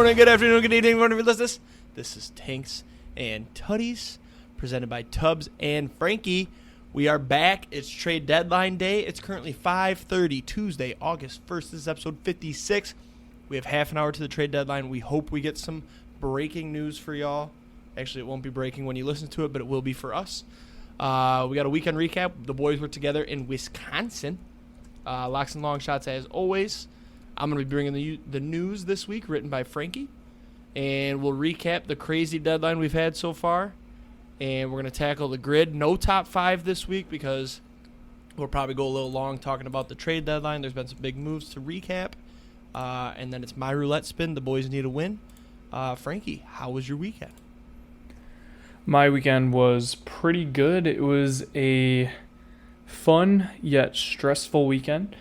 morning, good afternoon, good evening, whenever you listen to this. This is Tanks and Tutties, presented by Tubbs and Franke. We are back. It's trade deadline day. It's currently 5:30, Tuesday, August 1st. This is episode 56. We have half an hour to the trade deadline. We hope we get some breaking news for y'all. Actually, it won't be breaking when you listen to it, but it will be for us. We got a weekend recap. The boys were together in Wisconsin. Locks and long shots as always. I'm going to be bringing the news this week, written by Franke. And we'll recap the crazy deadline we've had so far. And we're going to tackle the grid. No top five this week because we'll probably go a little long talking about the trade deadline. There's been some big moves to recap. And then it's my roulette spin. The boys need a win. Franke, how was your weekend? My weekend was pretty good. It was a fun yet stressful weekend.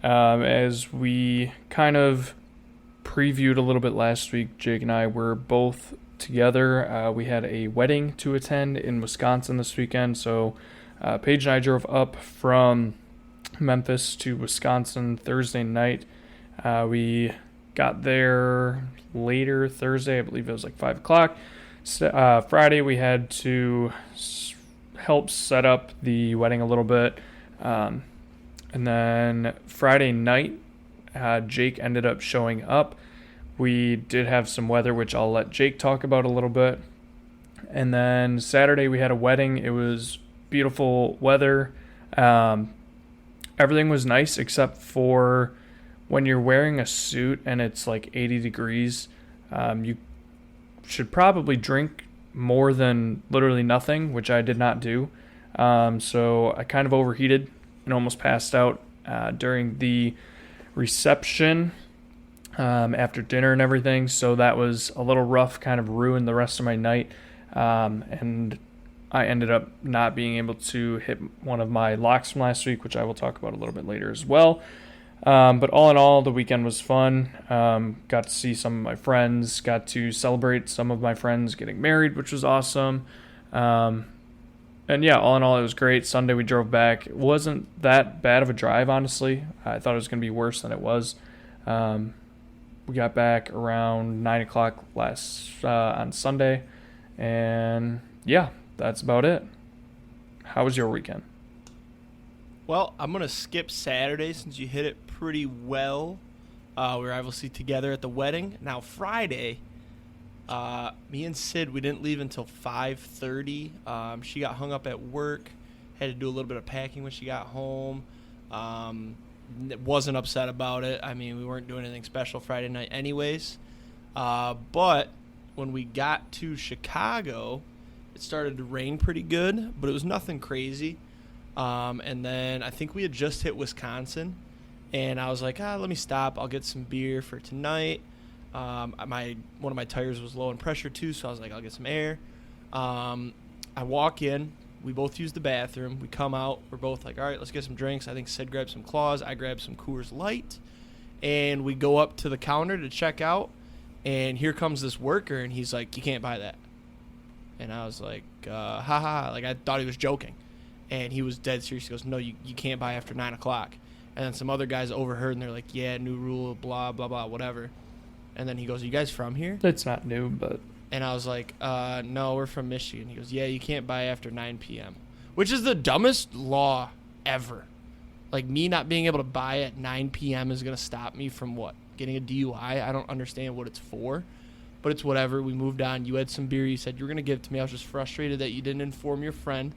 As we kind of previewed a little bit last week, Jake and I were both together. We had a wedding to attend in Wisconsin this weekend, so Paige and I drove up from Memphis to Wisconsin Thursday night. We got there later Thursday, I believe it was like 5 o'clock. Friday we had to help set up the wedding a little bit. And then Friday night, Jake ended up showing up. We did have some weather, which I'll let Jake talk about a little bit. And then Saturday we had a wedding. It was beautiful weather. Everything was nice except for when you're wearing a suit and it's like 80 degrees. You should probably drink more than literally nothing, which I did not do. So I kind of overheated and almost passed out during the reception after dinner and everything. So that was a little rough, kind of ruined the rest of my night. And I ended up not being able to hit one of my locks from last week, which I will talk about a little bit later as well. But all in all, the weekend was fun. Got to see some of my friends, got to celebrate some of my friends getting married, which was awesome. And yeah, all in all, it was great. Sunday we drove back. It wasn't that bad of a drive, honestly. I thought it was going to be worse than it was. We got back around 9 o'clock on Sunday. And yeah, that's about it. How was your weekend? Well, I'm going to skip Saturday since you hit it pretty well. We were obviously together at the wedding. Now, Friday, me and Sid, we didn't leave until 5:30. She got hung up at work, had to do a little bit of packing when she got home. Wasn't upset about it. I mean, we weren't doing anything special Friday night anyways. But when we got to Chicago, it started to rain pretty good, but it was nothing crazy. And then I think we had just hit Wisconsin, and I was like, let me stop. I'll get some beer for tonight. One of my tires was low in pressure too, so I was like, I'll get some air. I walk in. We both use the bathroom. We come out. We're both like, all right, let's get some drinks. I think Sid grabbed some Claws. I grabbed some Coors Light. And we go up to the counter to check out, and here comes this worker, and he's like, you can't buy that. And I was like, ha. Like, I thought he was joking. And he was dead serious. He goes, no, you can't buy after 9 o'clock. And then some other guys overheard, and they're like, yeah, new rule, blah, blah, blah, whatever. And then he goes, are you guys from here? It's not new, but... And I was like, no, we're from Michigan. He goes, yeah, you can't buy after 9 p.m., which is the dumbest law ever. Like, me not being able to buy at 9 p.m. is going to stop me from what? Getting a DUI? I don't understand what it's for, but it's whatever. We moved on. You had some beer. You said you were going to give it to me. I was just frustrated that you didn't inform your friend,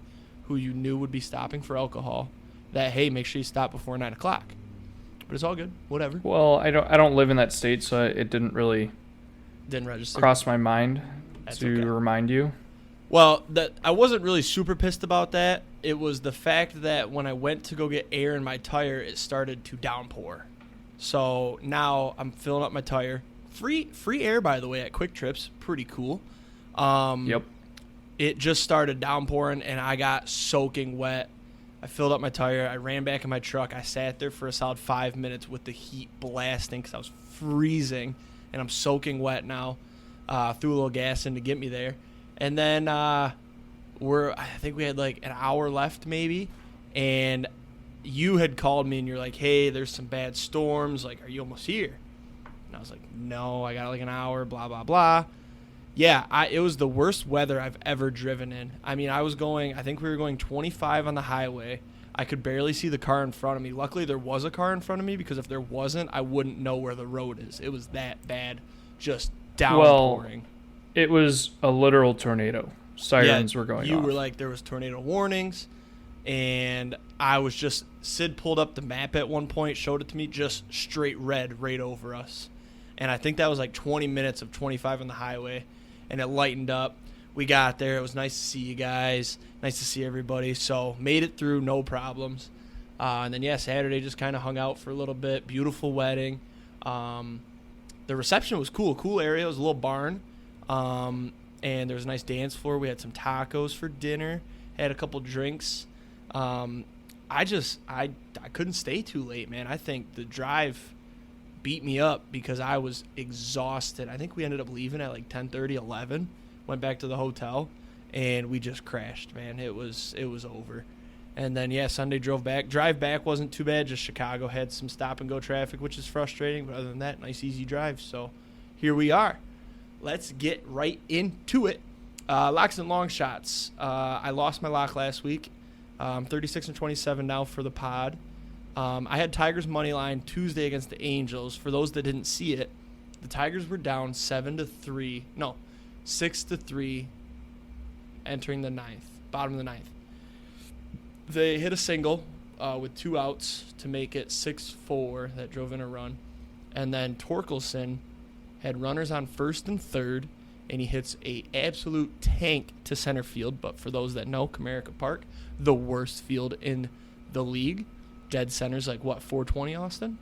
who you knew would be stopping for alcohol, that, hey, make sure you stop before 9 o'clock. But it's all good. Whatever. Well, I don't live in that state, so it didn't really register. Cross my mind. That's to okay. Remind you. Well, I wasn't really super pissed about that. It was the fact that when I went to go get air in my tire, it started to downpour. So now I'm filling up my tire. Free air, by the way, at Quick Trips. Pretty cool. Yep. It just started downpouring, and I got soaking wet. I filled up my tire. I ran back in my truck. I sat there for a solid 5 minutes with the heat blasting because I was freezing, and I'm soaking wet now. Threw a little gas in to get me there. And then I think we had like an hour left maybe, and you had called me, and you're like, hey, there's some bad storms. Like, are you almost here? And I was like, no, I got like an hour, blah, blah, blah. Yeah, it was the worst weather I've ever driven in. I mean, I think we were going 25 on the highway. I could barely see the car in front of me. Luckily, there was a car in front of me, because if there wasn't, I wouldn't know where the road is. It was that bad, just downpouring. Well, it was a literal tornado. Sirens were going off. You were like, there was tornado warnings, and I was just, Sid pulled up the map at one point, showed it to me, just straight red right over us. And I think that was like 20 minutes of 25 on the highway, and it lightened up. We got there. It was nice to see you guys. Nice to see everybody. So made it through, no problems. And then, Saturday just kind of hung out for a little bit. Beautiful wedding. The reception was cool. Cool area. It was a little barn. And there was a nice dance floor. We had some tacos for dinner. Had a couple drinks. I couldn't stay too late, man. I think the drive beat me up because I was exhausted. I think we ended up leaving at like 10:30, 11. Went back to the hotel, and we just crashed, man. It was over. And then, Sunday drove back. Drive back wasn't too bad. Just Chicago had some stop-and-go traffic, which is frustrating. But other than that, nice, easy drive. So here we are. Let's get right into it. Locks and long shots. I lost my lock last week. 36-27 now for the pod. I had Tigers money line Tuesday against the Angels. For those that didn't see it, the Tigers were down 6-3 entering the ninth, bottom of the ninth. They hit a single with 2 outs to make it 6-4. That drove in a run. And then Torkelson had runners on first and third, and he hits a absolute tank to center field. But for those that know, Comerica Park, the worst field in the league. Dead center's like, 420, Austin?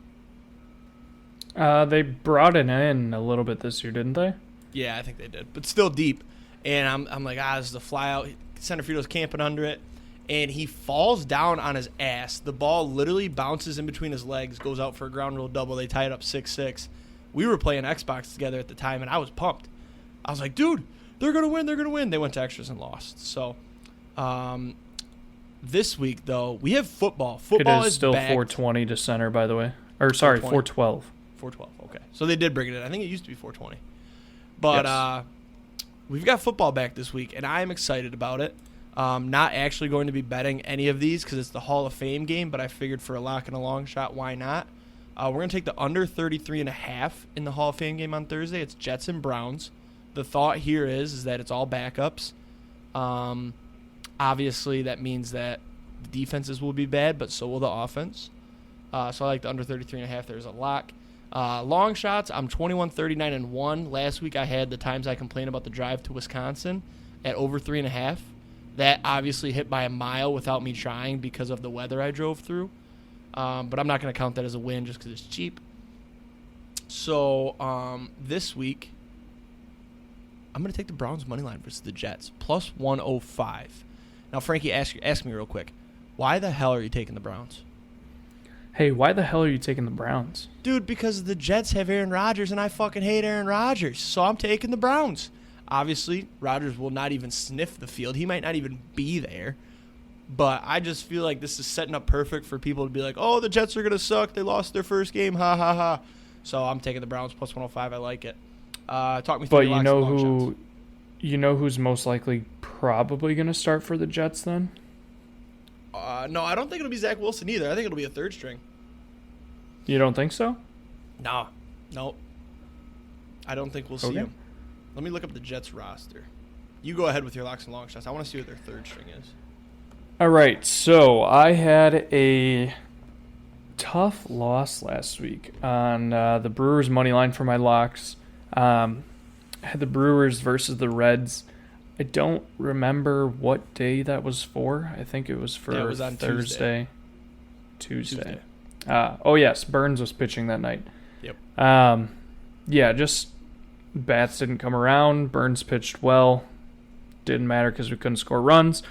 They brought it in a little bit this year, didn't they? Yeah, I think they did, but still deep. And I'm like, this is a fly out. Center fielder's camping under it, and he falls down on his ass. The ball literally bounces in between his legs, goes out for a ground rule double. They tie it up 6-6. We were playing Xbox together at the time, and I was pumped. I was like, dude, they're going to win. They're going to win. They went to extras and lost. So this week, though, we have football. Football is still back. 420 to center, by the way. Or, sorry, 412. 412, okay. So they did bring it in. I think it used to be 420. But we've got football back this week, and I am excited about it. Not actually going to be betting any of these because it's the Hall of Fame game, but I figured for a lock and a long shot, why not? We're going to take the under 33.5 in the Hall of Fame game on Thursday. It's Jets and Browns. The thought here is that it's all backups. Obviously, that means that the defenses will be bad, but so will the offense. So I like the under 33.5. There's a lock. Long shots, I'm 21-39-1. Last week I had the times I complained about the drive to Wisconsin at over 3.5. That obviously hit by a mile without me trying because of the weather I drove through. But I'm not going to count that as a win just because it's cheap. So this week, I'm going to take the Browns money line versus the Jets, plus 105. Now, Frankie, ask me real quick. Why the hell are you taking the Browns? Hey, why the hell are you taking the Browns? Dude, because the Jets have Aaron Rodgers, and I fucking hate Aaron Rodgers, so I'm taking the Browns. Obviously, Rodgers will not even sniff the field. He might not even be there. But I just feel like this is setting up perfect for people to be like, oh, the Jets are going to suck. They lost their first game. Ha, ha, ha. So I'm taking the Browns plus 105. I like it. Talk me through but you know who's most likely probably going to start for the Jets then? No, I don't think it'll be Zach Wilson either. I think it'll be a third string. You don't think so? No. I don't think we'll see him. Let me look up the Jets roster. You go ahead with your locks and long shots. I want to see what their third string is. All right, so I had a tough loss last week on the Brewers money line for my locks. I had the Brewers versus the Reds. I don't remember what day that was for. I think it was for it was on Thursday. Tuesday. Oh, yes, Burns was pitching that night. Yep. Just bats didn't come around. Burns pitched well. Didn't matter because we couldn't score runs.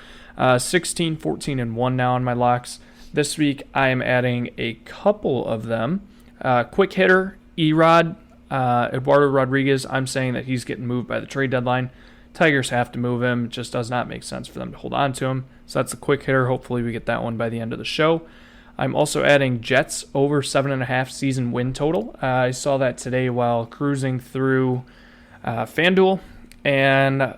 16, 14, and 1 now on my locks. This week, I am adding a couple of them. Quick hitter, Erod, Eduardo Rodriguez. I'm saying that he's getting moved by the trade deadline. Tigers have to move him. It just does not make sense for them to hold on to him. So that's a quick hitter. Hopefully we get that one by the end of the show. I'm also adding Jets over 7.5 season win total. I saw that today while cruising through FanDuel, and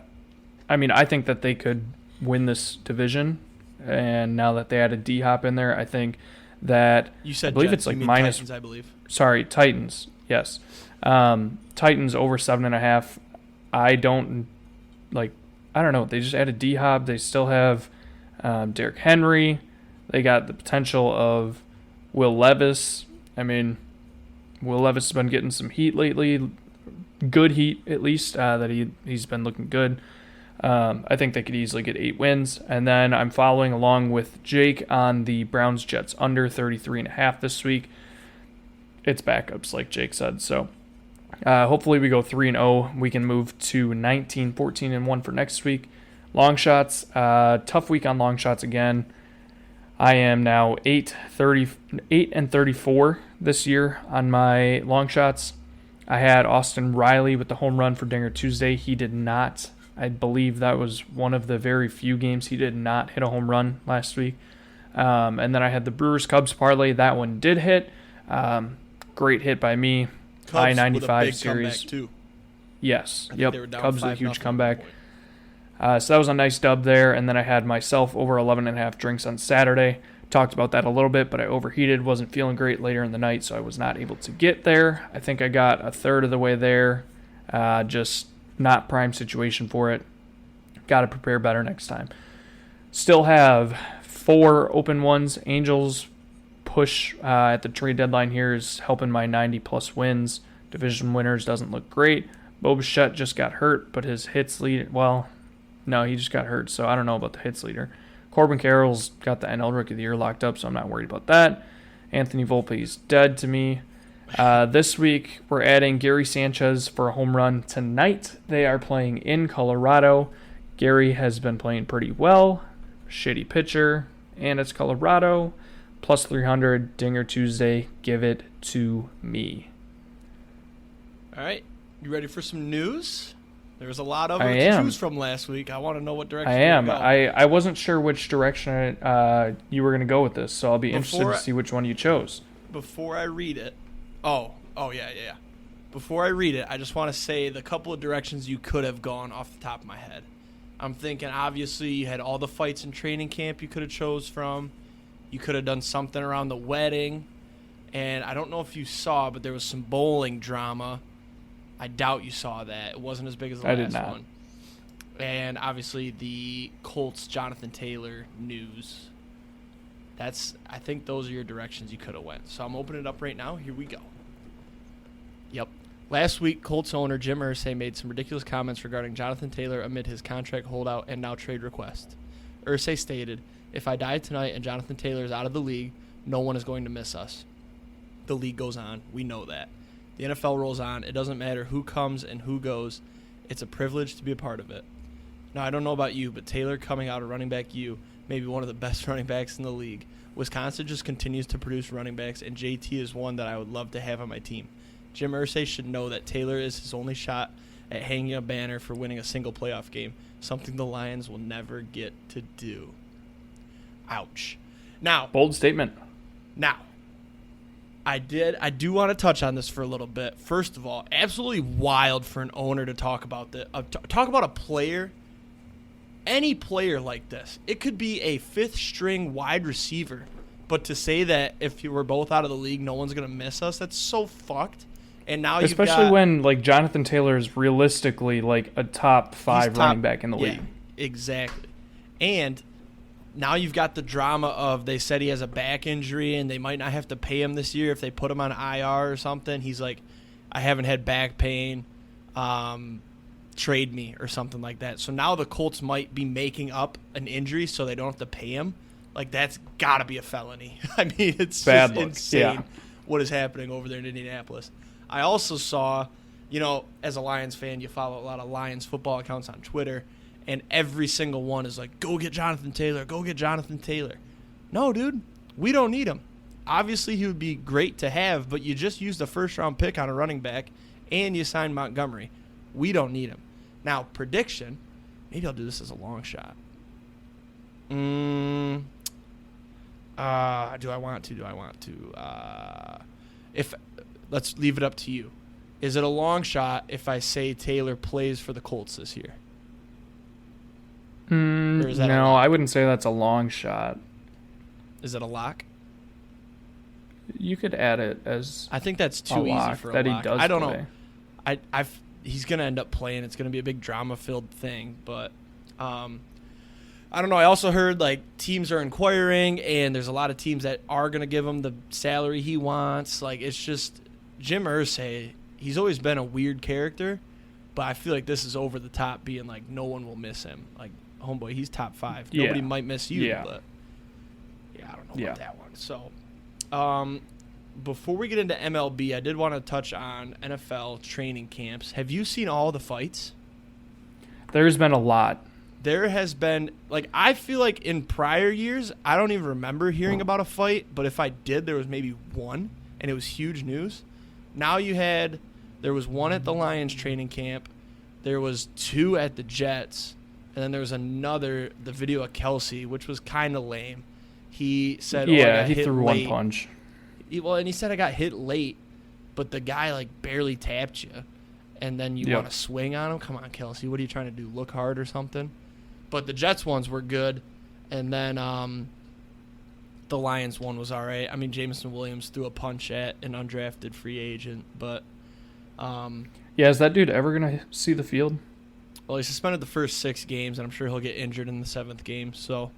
I mean, I think that they could win this division. And now that they added D-Hop in there, I think that you said I believe Jets, it's like you mean minus. Titans, I believe. Sorry, Titans. Yes, Titans over 7.5. I don't know. They just added D-Hop. They still have Derrick Henry. They got the potential of Will Levis. I mean, Will Levis has been getting some heat lately. Good heat, at least, that he's been looking good. I think they could easily get 8 wins. And then I'm following along with Jake on the Browns-Jets under 33.5 this week. It's backups, like Jake said. So hopefully we go 3-0. We can move to 19, 14-1 for next week. Long shots, tough week on long shots again. I am now 8-34 this year on my long shots. I had Austin Riley with the home run for Dinger Tuesday. He did not. I believe that was one of the very few games he did not hit a home run last week. And then I had the Brewers-Cubs parlay. That one did hit. Great hit by me. Cubs I-95 with a big series. comeback too. Yes. I think Yep. they were down Cubs with a 5-0 huge at one comeback. point. So that was a nice dub there. And then I had myself over 11.5 drinks on Saturday. Talked about that a little bit, but I overheated. Wasn't feeling great later in the night, so I was not able to get there. I think I got a third of the way there. Just not prime situation for it. Got to prepare better next time. Still have 4 open ones. Angels push at the trade deadline here is helping my 90-plus wins. Division winners doesn't look great. Bo Bichette just got hurt, but his hits lead... Well, no, he just got hurt, so I don't know about the hits leader. Corbin Carroll's got the NL Rookie of the Year locked up, so I'm not worried about that. Anthony Volpe's dead to me. This week, we're adding Gary Sanchez for a home run. Tonight, they are playing in Colorado. Gary has been playing pretty well. Shitty pitcher, and it's Colorado. Plus 300, Dinger Tuesday. Give it to me. All right. You ready for some news? There was a lot of I it to am. choose from last week. I want to know what direction I am. you're gonna I wasn't sure which direction you were going to go with this, so I'll be interested to see which one you chose. Before I read it, yeah. Before I read it, I just want to say the couple of directions you could have gone off the top of my head. I'm thinking, obviously, you had all the fights in training camp you could have chose from. You could have done something around the wedding. And I don't know if you saw, but there was some bowling drama. I doubt you saw that. It wasn't as big as the I did last not. one. And obviously the Colts Jonathan Taylor news. I think those are your directions you could have went. So I'm opening it up right now. Here we go. Yep. Last week, Colts owner Jim Irsay made some ridiculous comments regarding Jonathan Taylor amid his contract holdout and now trade request. Irsay stated, "If I die tonight and Jonathan Taylor is out of the league, no one is going to miss us." The league goes on. We know that. The NFL rolls on. It doesn't matter who comes and who goes. It's a privilege to be a part of it. Now, I don't know about you, but Taylor coming out of running back U, maybe one of the best running backs in the league. Wisconsin just continues to produce running backs, and JT is one that I would love to have on my team. Jim Irsay should know that Taylor is his only shot at hanging a banner for winning a single playoff game, something the Lions will never get to do. Ouch. Now, Bold statement. I do want to touch on this for a little bit. First of all, absolutely wild for an owner to talk about talk about a player, any player like this. It could be a 5th-string wide receiver, but to say that if you were both out of the league, no one's going to miss us, that's so fucked. And now Especially when like Jonathan Taylor is realistically like a top 5 running back in the league. Exactly. And now you've got the drama of they said he has a back injury and they might not have to pay him this year if they put him on IR or something. He's like, I haven't had back pain. Trade me or something like that. So now the Colts might be making up an injury so they don't have to pay him. Like, that's got to be a felony. I mean, it's Bad just look. insane what is happening over there in Indianapolis. I also saw, as a Lions fan, you follow a lot of Lions football accounts on Twitter, and every single one is like, go get Jonathan Taylor, go get Jonathan Taylor. No, dude, we don't need him. Obviously, he would be great to have, but you just used a first-round pick on a running back, and you signed Montgomery. We don't need him. Now, prediction, maybe I'll do this as a long shot. Do I want to? If let's leave it up to you. Is it a long shot if I say Taylor plays for the Colts this year? No, I wouldn't say that's a long shot. Is it a lock? You could add it as I think that's too easy for a that lock. he does I don't play. know. He's going to end up playing. It's going to be a big drama-filled thing. But I don't know. I also heard like teams are inquiring, and there's a lot of teams that are going to give him the salary he wants. Like it's just Jim Irsay. He's always been a weird character, but I feel like this is over the top, being like no one will miss him. Like homeboy, he's top 5. Nobody might miss you, but I don't know about that one. So. Before we get into MLB, I did want to touch on NFL training camps. Have you seen all the fights? There's been a lot. There has been, like, I feel like in prior years, I don't even remember hearing about a fight, but if I did, there was maybe one, and it was huge news. Now there was one at the Lions training camp, there was 2 at the Jets, and then there was another, the video of Kelsey, which was kind of lame. He said, he hit threw late. one punch. And he said I got hit late, but the guy, like, barely tapped you. And then you want to swing on him? Come on, Kelsey. What are you trying to do, look hard or something? But the Jets ones were good. And then the Lions one was all right. I mean, Jameson Williams threw a punch at an undrafted free agent. But, is that dude ever going to see the field? Well, he suspended the first 6 games, and I'm sure he'll get injured in the 7th game. So,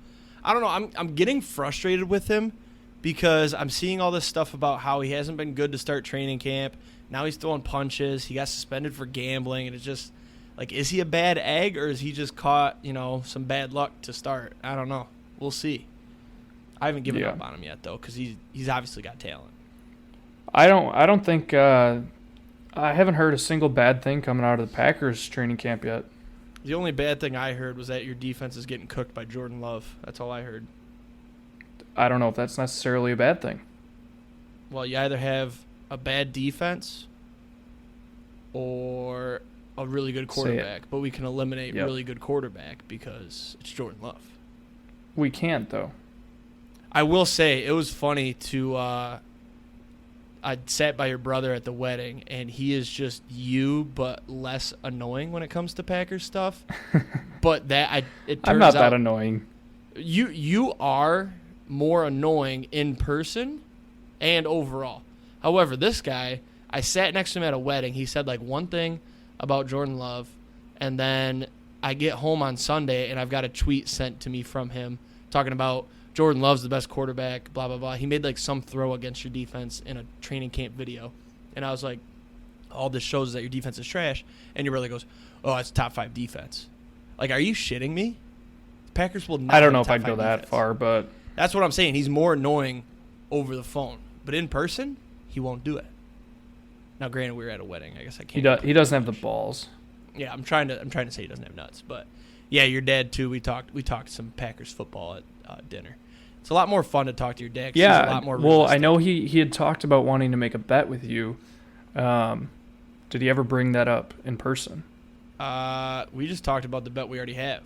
I don't know. I'm getting frustrated with him because I'm seeing all this stuff about how he hasn't been good to start training camp. Now he's throwing punches. He got suspended for gambling, and it's just like, is he a bad egg or is he just caught, some bad luck to start? I don't know. We'll see. I haven't given up on him yet though, because he's obviously got talent. I don't think I haven't heard a single bad thing coming out of the Packers training camp yet. The only bad thing I heard was that your defense is getting cooked by Jordan Love. That's all I heard. I don't know if that's necessarily a bad thing. Well, you either have a bad defense or a really good quarterback, but we can eliminate really good quarterback because it's Jordan Love. We can't, though. I will say it was funny to I sat by your brother at the wedding, and he is just you, but less annoying when it comes to Packers stuff. But I'm not that annoying. You are more annoying in person and overall. However, this guy, I sat next to him at a wedding. He said like one thing about Jordan Love, and then I get home on Sunday, and I've got a tweet sent to me from him talking about Jordan Love's the best quarterback, blah, blah, blah. He made, like, some throw against your defense in a training camp video. And I was like, all this shows is that your defense is trash. And your brother goes, oh, it's top 5 defense. Like, are you shitting me? The Packers will not. I don't know if I'd go that far, but. That's what I'm saying. He's more annoying over the phone. But in person, he won't do it. Now, granted, we were at a wedding. I guess I can't. He doesn't have the balls. Yeah, I'm trying to say he doesn't have nuts. But, yeah, your dad, too. We talked some Packers football at dinner. It's a lot more fun to talk to your dad. Yeah, a lot more well, realistic. I know he had talked about wanting to make a bet with you. Did he ever bring that up in person? We just talked about the bet we already have.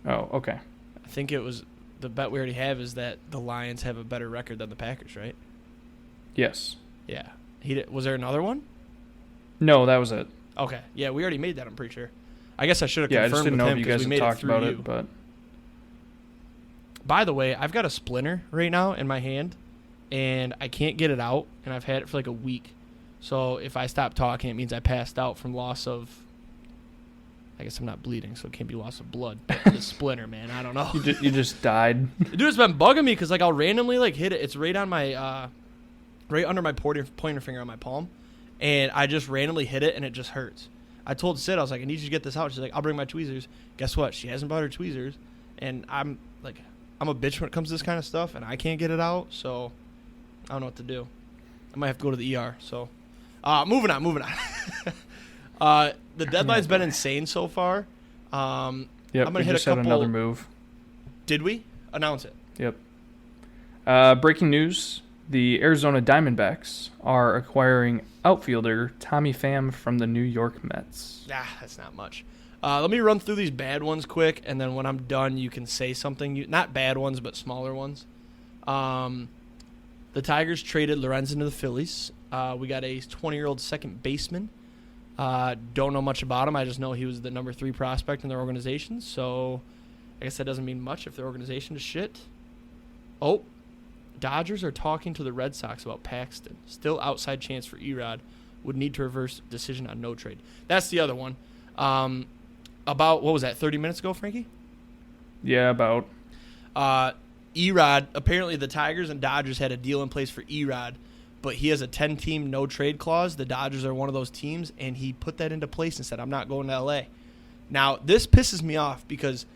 Oh, okay. I think it was the bet we already have is that the Lions have a better record than the Packers, right? Yes. Yeah. Was there another one? No, that was it. Okay. Yeah, we already made that, I'm pretty sure. I guess I should have confirmed confirmed I just didn't know with if him you guys we had made talked about you. it, but. By the way, I've got a splinter right now in my hand, and I can't get it out, and I've had it for like a week. So if I stop talking, it means I passed out from loss of... I guess I'm not bleeding, so it can't be loss of blood. But the splinter, man, I don't know. You just died. Dude, it's been bugging me because like I'll randomly like hit it. It's right on my, right under my pointer finger on my palm, and I just randomly hit it, and it just hurts. I told Sid, I was like, I need you to get this out. She's like, I'll bring my tweezers. Guess what? She hasn't brought her tweezers, and I'm a bitch when it comes to this kind of stuff, and I can't get it out, so I don't know what to do. I might have to go to the ER. So, moving on. The deadline's been insane so far. Yep, I'm gonna hit just a couple. Had another move. Did we announce it? Yep. Breaking news: the Arizona Diamondbacks are acquiring outfielder Tommy Pham from the New York Mets. That's not much. Let me run through these bad ones quick, and then when I'm done, you can say something. Not bad ones, but smaller ones. The Tigers traded Lorenzen to the Phillies. We got a 20-year-old second baseman. Don't know much about him. I just know he was the number 3 prospect in their organization. So I guess that doesn't mean much if their organization is shit. Oh, Dodgers are talking to the Red Sox about Paxton. Still outside chance for Erod. Would need to reverse decision on no trade. That's the other one. About, what was that, 30 minutes ago, Frankie? Yeah, about. Erod, apparently the Tigers and Dodgers had a deal in place for Erod, but he has a 10-team no-trade clause. The Dodgers are one of those teams, and he put that into place and said, I'm not going to L.A. Now, this pisses me off because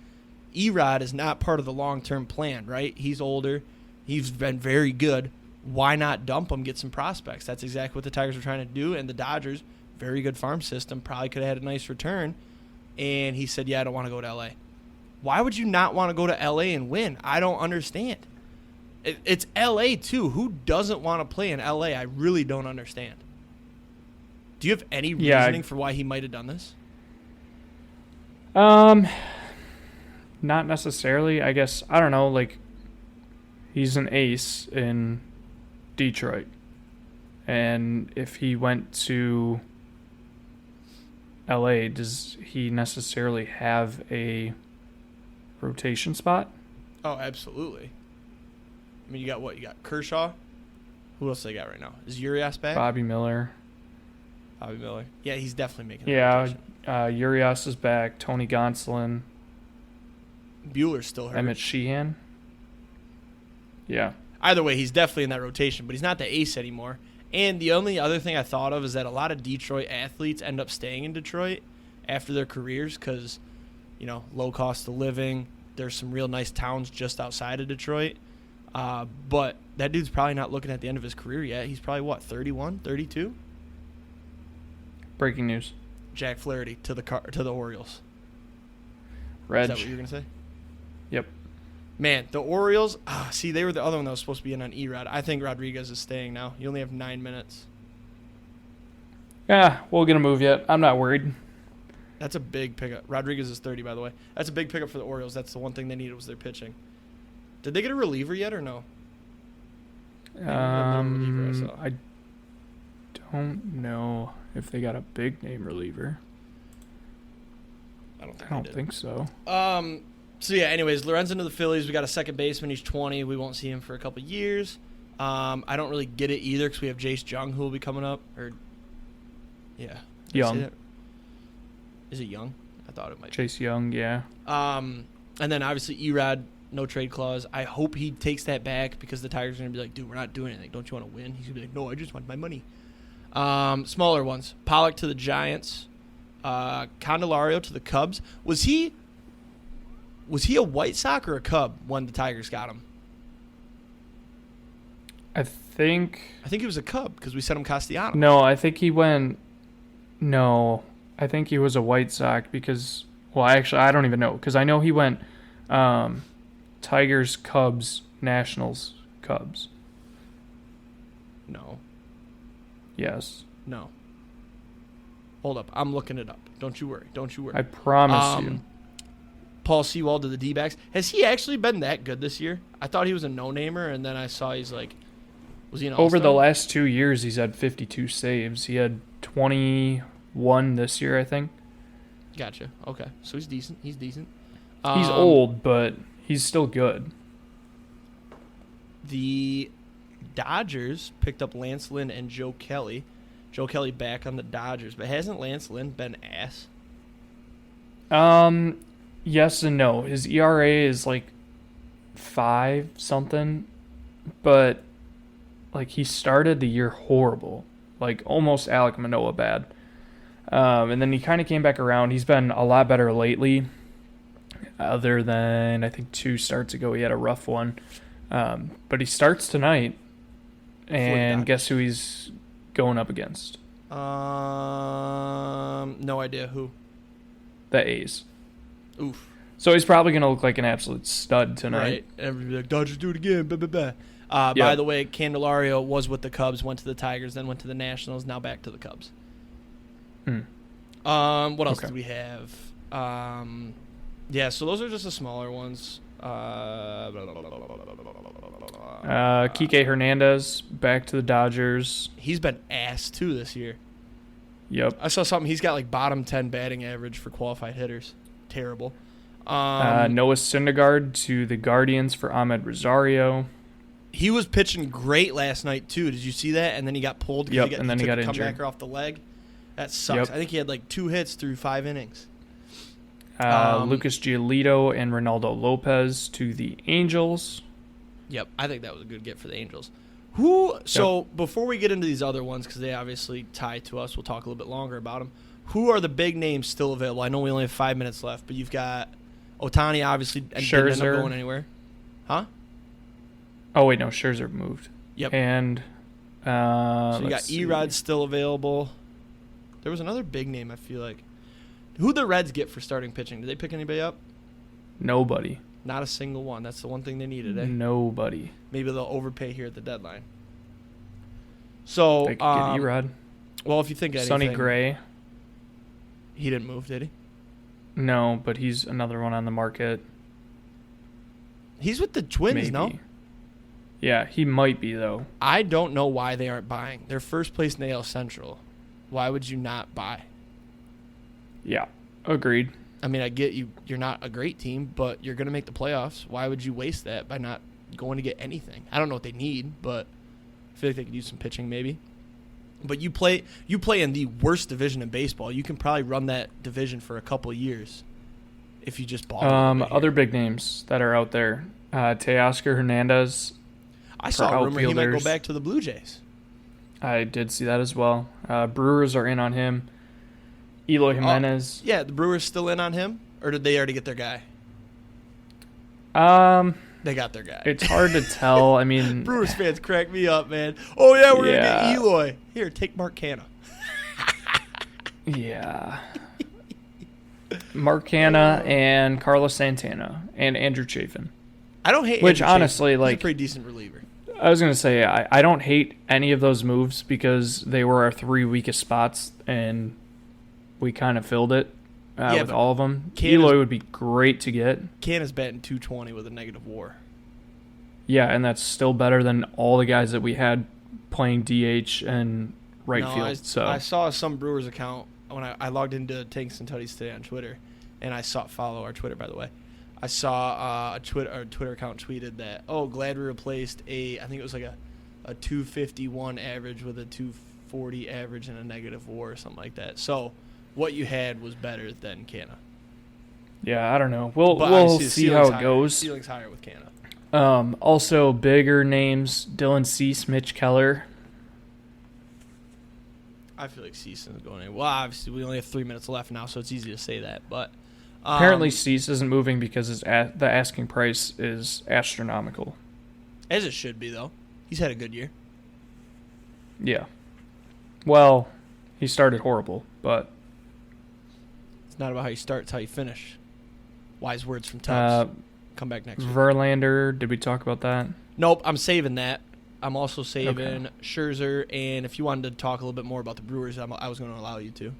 Erod is not part of the long-term plan, right? He's older. He's been very good. Why not dump him, get some prospects? That's exactly what the Tigers were trying to do, and the Dodgers, very good farm system, probably could have had a nice return. And he said, yeah, I don't want to go to L.A. Why would you not want to go to L.A. and win? I don't understand. It's L.A. too. Who doesn't want to play in L.A.? I really don't understand. Do you have any reasoning for why he might have done this? Not necessarily. I guess, I don't know, like, he's an ace in Detroit. And if he went to LA, does he necessarily have a rotation spot? Oh, absolutely. I mean, you got what? You got Kershaw. Who else they got right now? Is Urias back? Bobby Miller. Yeah, he's definitely making that rotation. Urias is back. Tony Gonsolin. Bueller's still hurt. Emmett Sheehan. Yeah. Either way, he's definitely in that rotation, but he's not the ace anymore. And the only other thing I thought of is that a lot of Detroit athletes end up staying in Detroit after their careers because, low cost of living. There's some real nice towns just outside of Detroit. But that dude's probably not looking at the end of his career yet. He's probably, 31, 32? Breaking news. Jack Flaherty to the Orioles. Reg. Is that what you were going to say? Yep. Man, the Orioles, they were the other one that was supposed to be in on Erod. I think Rodriguez is staying now. You only have 9 minutes. Yeah, we'll get a move yet. I'm not worried. That's a big pickup. Rodriguez is 30, by the way. That's a big pickup for the Orioles. That's the one thing they needed was their pitching. Did they get a reliever yet or no? I don't know if they got a big name reliever. I don't I don't think so. So, yeah, anyways, Lorenzen to the Phillies. We got a second baseman. He's 20. We won't see him for a couple years. I don't really get it either because we have Jace Jung who will be coming up. Young. Is it Young? I thought it might be. Chase Young, yeah. And then, obviously, Erod, no trade clause. I hope he takes that back because the Tigers are going to be like, dude, we're not doing anything. Don't you want to win? He's going to be like, no, I just want my money. Smaller ones. Pollock to the Giants. Candelario to the Cubs. Was he a White Sox or a Cub when the Tigers got him? I think he was a Cub because we sent him Castellanos. No, I think he went. No, I think he was a White Sox because. Well, actually, I don't even know because I know he went Tigers, Cubs, Nationals, Cubs. No. Yes. No. Hold up. I'm looking it up. Don't you worry. I promise you. Paul Sewald to the D-backs. Has he actually been that good this year? I thought he was a no-namer, and then I saw he's like, was he an all-star? Over the last 2 years, he's had 52 saves. He had 21 this year, I think. Gotcha. Okay. So he's decent. He's old, but he's still good. The Dodgers picked up Lance Lynn and Joe Kelly. Joe Kelly back on the Dodgers, but hasn't Lance Lynn been ass? Yes and no. His ERA is like 5 something, but like he started the year horrible, like almost Alek Manoah bad. And then he kind of came back around. He's been a lot better lately. Other than I think 2 starts ago, he had a rough one. But he starts tonight, and guess who he's going up against? No idea who. The A's. Oof. So he's probably going to look like an absolute stud tonight. Right. Everybody like, Dodgers do it again. Blah, blah, blah. By the way, Candelario was with the Cubs, went to the Tigers, then went to the Nationals, now back to the Cubs. What else did we have? So those are just the smaller ones. Kike Hernandez back to the Dodgers. He's been ass too this year. Yep. I saw something. He's got like bottom 10 batting average for qualified hitters. Terrible. Noah Syndergaard to the Guardians for Ahmed Rosario. He was pitching great last night too. Did you see that? And then he got pulled. Yep, and then he got a injured. comebacker off the leg. That sucks. Yep. I think he had like 2 hits through 5 innings. Lucas Giolito and Ronaldo Lopez to the Angels. Yep, I think that was a good get for the Angels. So before we get into these other ones, because they obviously tie to us, we'll talk a little bit longer about them. Who are the big names still available? I know we only have 5 minutes left, but you've got Ohtani, obviously, and didn't end up going anywhere. Huh? Oh, wait, no, Scherzer moved. Yep. And so you got Erod still available. There was another big name, I feel like. Who'd the Reds get for starting pitching? Did they pick anybody up? Nobody. Not a single one. That's the one thing they needed, eh? Nobody. Maybe they'll overpay here at the deadline. So, They could get Erod. Well, if you think anything. Sonny Gray. He didn't move, did he? No, but he's another one on the market. He's with the Twins, Maybe. no? Yeah, he might be, though. I don't know why they aren't buying. They're first place in the AL Central. Why would you not buy? Yeah, agreed. I mean, I get you're not a great team, but you're going to make the playoffs. Why would you waste that by not going to get anything? I don't know what they need, but I feel like they could use some pitching maybe. But you play in the worst division in baseball. You can probably run that division for a couple of years if you just bought Other big names that are out there. Teoscar Hernandez. I saw a rumor he might go back to the Blue Jays. I did see that as well. Brewers are in on him. Eloy Jimenez. Yeah, the Brewers still in on him? Or did they already get their guy? They got their guy. It's hard to tell. I mean, Brewers fans crack me up, man. Oh, yeah, we're going to get Eloy. Here, take Mark Canha. Yeah. Mark Canha and Carlos Santana and Andrew Chafin. I don't hate Which, Andrew honestly, Chafin. like... He's a pretty decent reliever. I was going to say, I don't hate any of those moves because they were our 3 weakest spots, and we kind of filled it with all of them. Eloy would be great to get. Canha's batting .220 with a negative WAR. Yeah, and that's still better than all the guys that we had playing DH and right field. I saw some Brewers account when I logged into Tanks and Tutties today on Twitter, and follow our Twitter, by the way. I saw a Twitter account tweeted that, glad we replaced I think it was like a 251 average with a 240 average and a negative WAR or something like that. So what you had was better than Canha. Yeah, I don't know. We'll see how it goes. Ceiling's higher with Canha. Also, bigger names, Dylan Cease, Mitch Keller. I feel like Cease isn't going anywhere. Well, obviously, we only have 3 minutes left now, so it's easy to say that. But apparently, Cease isn't moving because the asking price is astronomical. As it should be, though. He's had a good year. Yeah. Well, he started horrible, but... It's not about how you start, it's how you finish. Wise words from Tubbs. Come back next week. Verlander, did we talk about that? Nope, I'm saving that. I'm also saving Scherzer, and if you wanted to talk a little bit more about the Brewers, I was going to allow you to.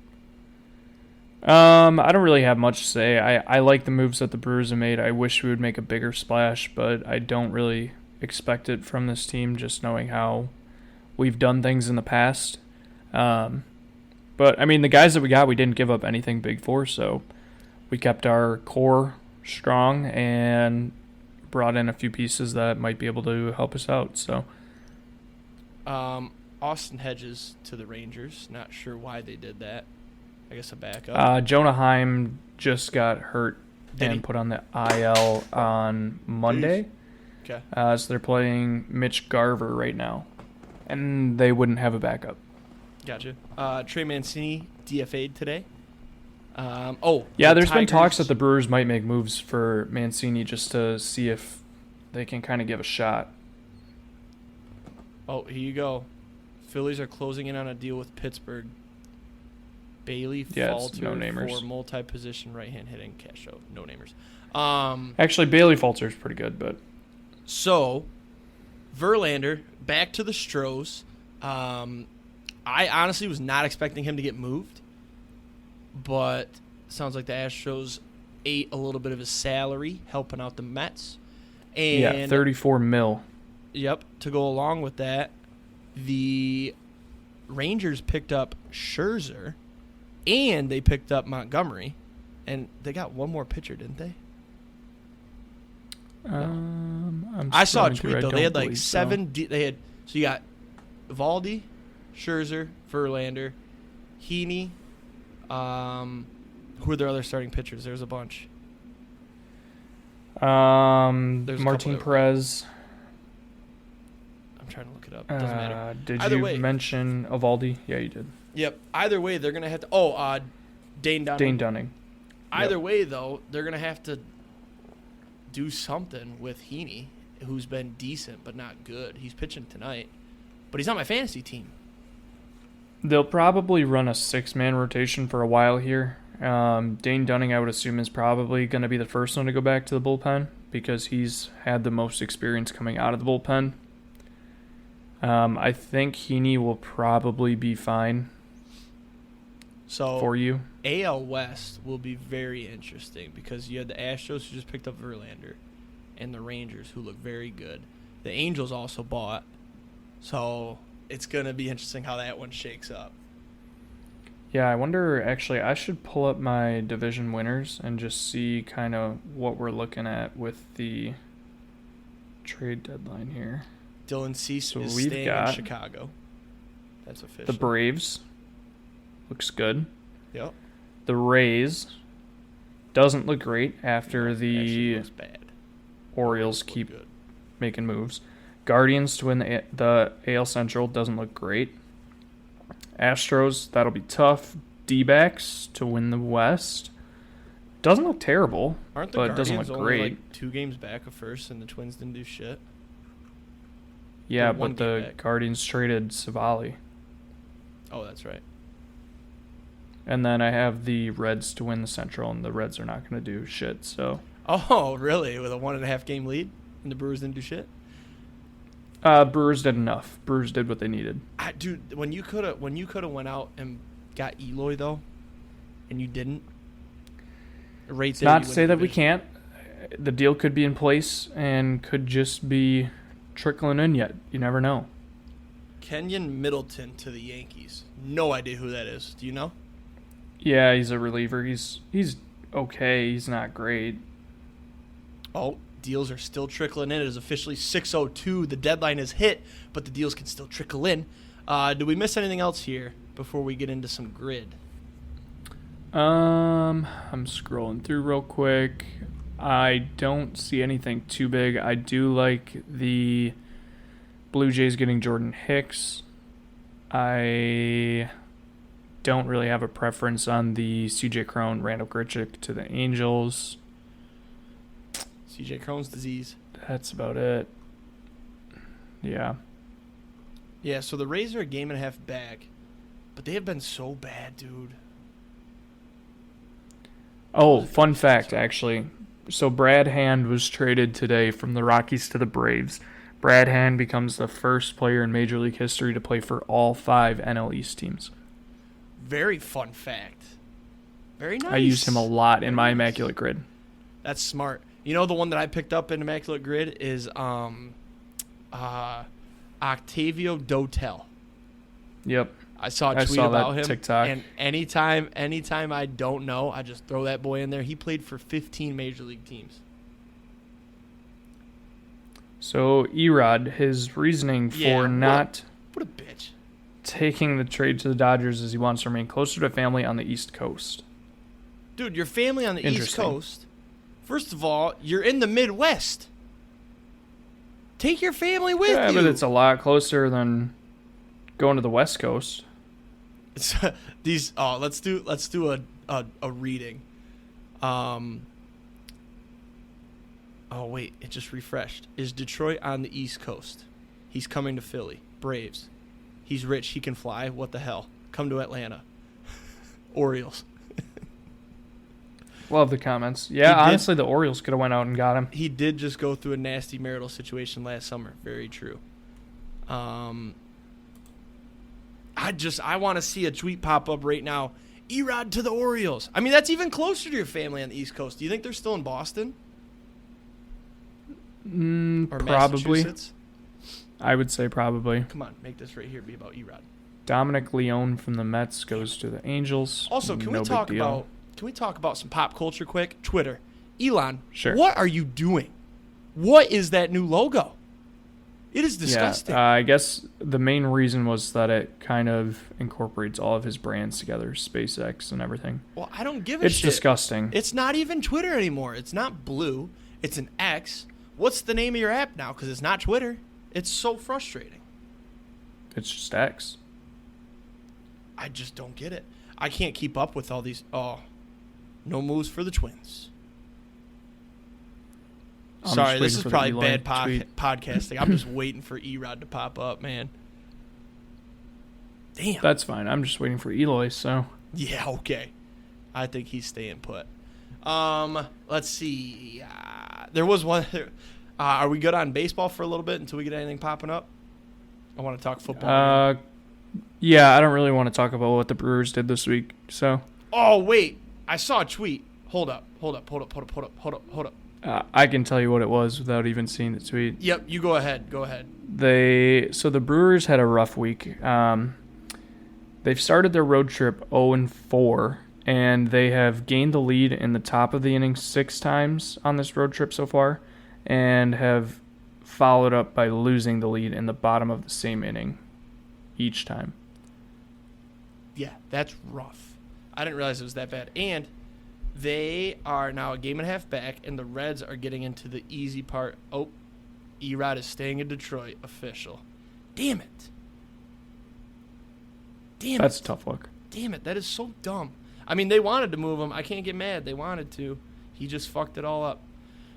I don't really have much to say. I like the moves that the Brewers have made. I wish we would make a bigger splash, but I don't really expect it from this team, just knowing how we've done things in the past. But, I mean, the guys that we got, we didn't give up anything big for, so we kept our core strong and brought in a few pieces that might be able to help us out. So, Austin Hedges to the Rangers. Not sure why they did that. I guess a backup. Jonah Heim just got hurt put on the IL on Monday. Okay. So they're playing Mitch Garver right now, and they wouldn't have a backup. Gotcha. Trey Mancini DFA'd today. There's been talks that the Brewers might make moves for Mancini just to see if they can kind of give a shot. Oh, here you go. Phillies are closing in on a deal with Pittsburgh. Bailey Falter for multi-position right-hand hitting cash out. No namers. Actually, Bailey Falter is pretty good, but... So, Verlander, back to the Stros. I honestly was not expecting him to get moved, but sounds like the Astros ate a little bit of his salary helping out the Mets. And yeah, 34 mil. Yep. To go along with that, the Rangers picked up Scherzer, and they picked up Montgomery, and they got one more pitcher, didn't they? I saw a tweet though. They had like seven. So you got Valdi, Scherzer, Verlander, Heaney. Who are their other starting pitchers? There's a bunch. Martin Perez. I'm trying to look it up. Doesn't matter. Did Either you mention Evaldi? Yeah, you did. Yep. Either way, they're gonna have to. Dane Dunning. Dane Dunning. Either way, though, they're gonna have to do something with Heaney, who's been decent but not good. He's pitching tonight, but he's not my fantasy team. They'll probably run a 6-man rotation for a while here. Dane Dunning, I would assume, is probably going to be the first one to go back to the bullpen because he's had the most experience coming out of the bullpen. I think Heaney will probably be fine for you. AL West will be very interesting because you had the Astros who just picked up Verlander and the Rangers who look very good. The Angels also bought, so it's going to be interesting how that one shakes up. Yeah, I wonder, actually, I should pull up my division winners and just see kind of what we're looking at with the trade deadline here. Dylan Cease is staying in Chicago. That's official. The Braves. Looks good. Yep. The Rays. Doesn't look great after the looks bad. Orioles keep making moves. Guardians to win the AL Central. Doesn't look great. Astros, that'll be tough. D-backs to win the West. Doesn't look terrible, but it doesn't look great. Only like 2 games back of first, and the Twins didn't do shit. Yeah, but the Guardians traded Savali. Oh, that's right. And then I have the Reds to win the Central, and the Reds are not going to do shit. So. Oh, really? With a 1.5 game lead, and the Brewers didn't do shit? Brewers did enough. Brewers did what they needed. Dude, when you could have went out and got Eloy though, and you didn't. Right there. Not to say that we can't. The deal could be in place and could just be trickling in yet. You never know. Kenyon Middleton to the Yankees. No idea who that is. Do you know? Yeah, he's a reliever. He's okay. He's not great. Oh, deals are still trickling in. It is officially 6:02. The deadline is hit, but the deals can still trickle in. Do we miss anything else here before we get into some grid? I'm scrolling through real quick. I don't see anything too big. I do like the Blue Jays getting Jordan Hicks. I don't really have a preference on the CJ Cron, Randall Grichuk to the Angels. CJ Crohn's disease. That's about it. Yeah. Yeah, so the Rays are a 1.5 games back, but they have been so bad, dude. Oh, fun fact, actually. So Brad Hand was traded today from the Rockies to the Braves. Brad Hand becomes the first player in Major League history to play for all 5 NL East teams. Very fun fact. Very nice. I used him a lot in my Immaculate Grid. That's smart. You know, the one that I picked up in Immaculate Grid is Octavio Dotel. Yep. I saw a tweet about him. TikTok. And anytime I don't know, I just throw that boy in there. He played for 15 Major League teams. So Erod, his reasoning for not what a bitch taking the trade to the Dodgers is he wants to remain closer to family on the East Coast. Dude, your family on the East Coast. First of all, you're in the Midwest. Take your family with you. Yeah, but it's a lot closer than going to the West Coast. Let's do a reading. Oh wait, it just refreshed. Is Detroit on the East Coast? He's coming to Philly. Braves. He's rich. He can fly. What the hell? Come to Atlanta. Orioles. Love the comments. Yeah, honestly, the Orioles could have went out and got him. He did just go through a nasty marital situation last summer. Very true. I want to see a tweet pop up right now. Erod to the Orioles. I mean, that's even closer to your family on the East Coast. Do you think they're still in Boston? Or Probably. Massachusetts? I would say probably. Come on, make this right here be about Erod. Dominic Leone from the Mets goes to the Angels. Also, can we talk about some pop culture quick? Twitter. Elon, Sure. What are you doing? What is that new logo? It is disgusting. Yeah, I guess the main reason was that it kind of incorporates all of his brands together, SpaceX and everything. Well, I don't give a shit. It's disgusting. It's not even Twitter anymore. It's not Blue. It's an X. What's the name of your app now? Because it's not Twitter. It's so frustrating. It's just X. I just don't get it. I can't keep up with all these. Oh, no moves for the Twins. Sorry, this is probably bad podcasting. I'm just waiting for Erod to pop up, man. Damn. That's fine. I'm just waiting for Eloy, so. Yeah, okay. I think he's staying put. Let's see. There was one. Are we good on baseball for a little bit until we get anything popping up? I want to talk football. Yeah, I don't really want to talk about what the Brewers did this week, so. Oh, wait. I saw a tweet. Hold up. I can tell you what it was without even seeing the tweet. Yep, you go ahead. So the Brewers had a rough week. They've started their road trip 0-4, and they have gained the lead in the top of the inning 6 times on this road trip so far, and have followed up by losing the lead in the bottom of the same inning each time. Yeah, that's rough. I didn't realize it was that bad. And they are now a game and a half back, and the Reds are getting into the easy part. Oh, Erod is staying in Detroit. Official. Damn it. That's a tough look. Damn it. That is so dumb. I mean, they wanted to move him. I can't get mad. They wanted to. He just fucked it all up.